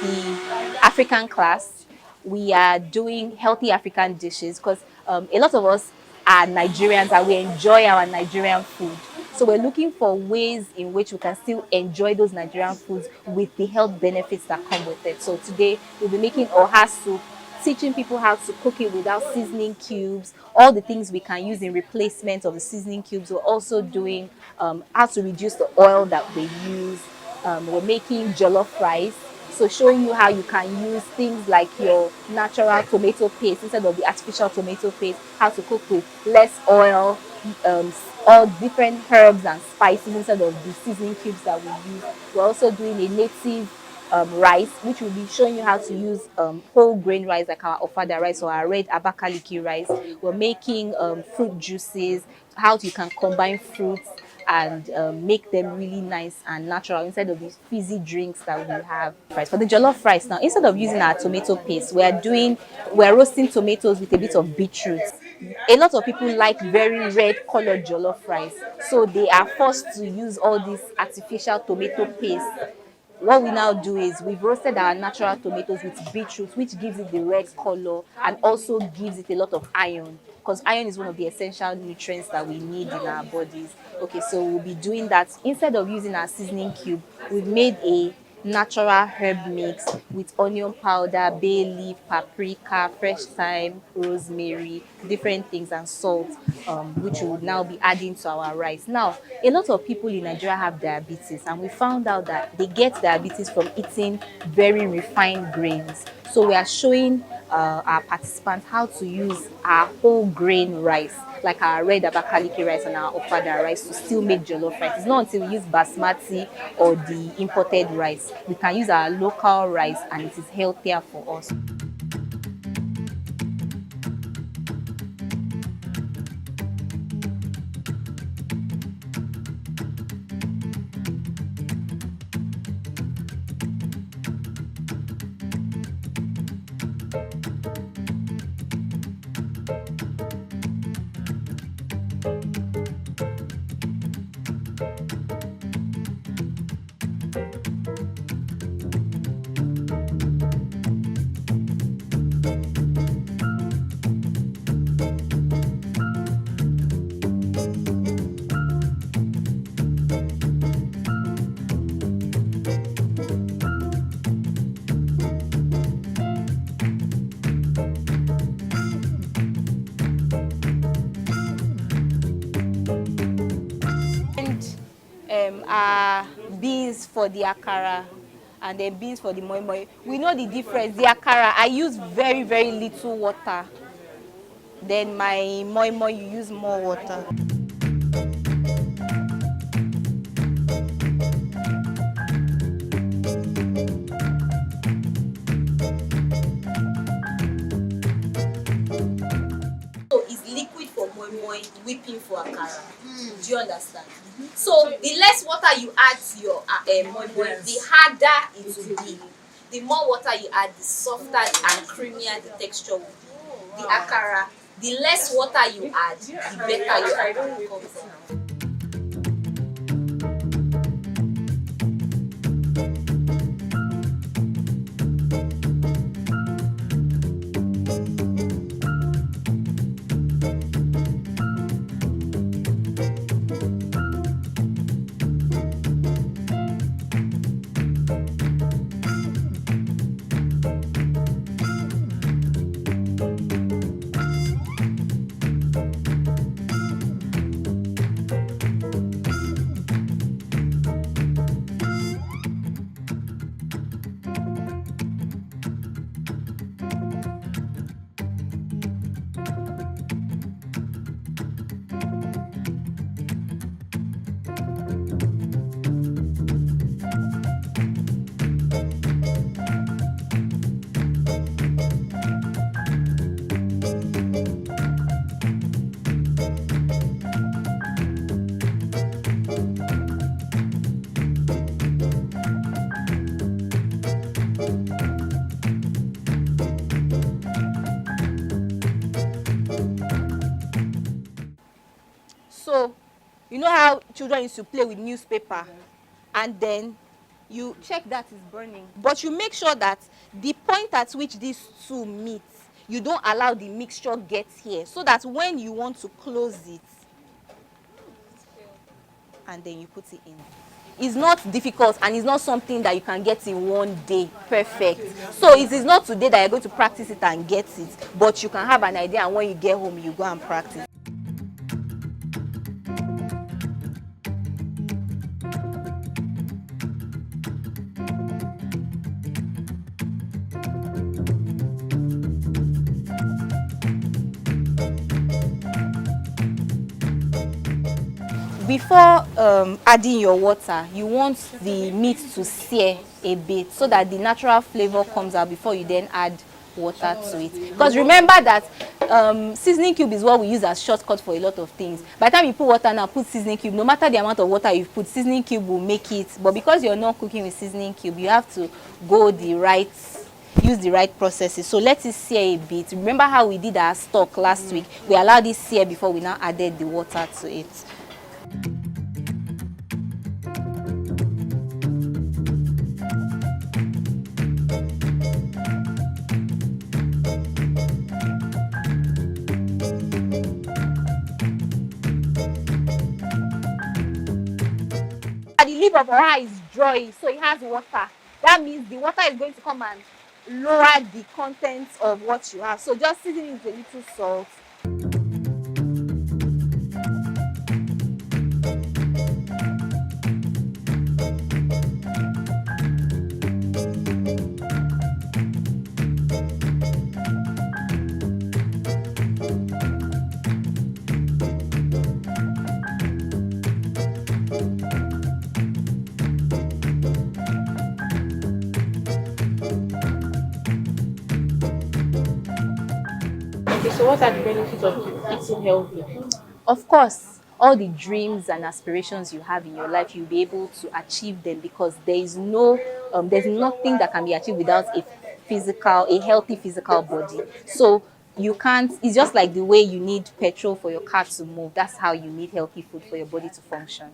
the African class. We are doing healthy African dishes because a lot of us are Nigerians and we enjoy our Nigerian food. So we're looking for ways in which we can still enjoy those Nigerian foods with the health benefits that come with it. So today we'll be making oha soup, teaching people how to cook it without seasoning cubes, all the things we can use in replacement of the seasoning cubes. We're also doing how to reduce the oil that we use. We're making jollof rice. So showing you how you can use things like your natural tomato paste instead of the artificial tomato paste, how to cook with less oil, um, all different herbs and spices instead of the seasoning cubes that we use. We're also doing a native rice, which will be showing you how to use whole grain rice like our ofada rice or our red abakaliki rice. We're making fruit juices, how you can combine fruits and make them really nice and natural instead of these fizzy drinks that we have. Right, for the jollof rice now, instead of using our tomato paste, we're roasting tomatoes with a bit of beetroot. A lot of people like very red colored jollof rice, so they are forced to use all this artificial tomato paste. What we now do is we've roasted our natural tomatoes with beetroot, which gives it the red color and also gives it a lot of iron, because iron is one of the essential nutrients that we need in our bodies. Okay, so we'll be doing that. Instead of using our seasoning cube, we've made a natural herb mix with onion powder, bay leaf, paprika, fresh thyme, rosemary, different things, and salt, which we would now be adding to our rice. Now, a lot of people in Nigeria have diabetes, and we found out that they get diabetes from eating very refined grains. So we are showing our participants how to use our whole grain rice, like our red abakaliki rice and our ofada rice, to still make jollof rice. It's not until we use basmati or the imported rice. We can use our local rice and it is healthier for us. Are beans for the akara and then beans for the moi moi. We know the difference. The akara, I use very little water. Then my moi moi, you use more water. So it's liquid for moi moi, whipping for akara. Do you understand? So the less water you add to your moi moi, the harder it will be. The more water you add, the softer and creamier the texture will be. The akara, the less water you add, the better your akara becomes. So, you know how children used to play with newspaper and then you check that is burning. But you make sure that the point at which these two meet, you don't allow the mixture get here, so that when you want to close it, and then you put it in. It's not difficult, and it's not something that you can get in one day perfect. So it is not today that you're going to practice it and get it, but you can have an idea, and when you get home you go and practice. Before adding your water, you want the meat to sear a bit so that the natural flavor comes out before you then add water to it. Because remember that seasoning cube is what we use as shortcut for a lot of things. By the time you put water now, put seasoning cube, no matter the amount of water you put, seasoning cube will make it. But because you're not cooking with seasoning cube, you have to go use the right processes. So let it sear a bit. Remember how we did our stock last week? We allowed it sear before we now added the water to it. The leaf of Ora is dry, so it has water. That means the water is going to come and lower the contents of what you have. So just season it with a little salt. Okay, so what are the benefits of eating healthy? Of course, all the dreams and aspirations you have in your life, you'll be able to achieve them, because there's nothing that can be achieved without a healthy physical body. So you can't, it's just like the way you need petrol for your car to move. That's how you need healthy food for your body to function.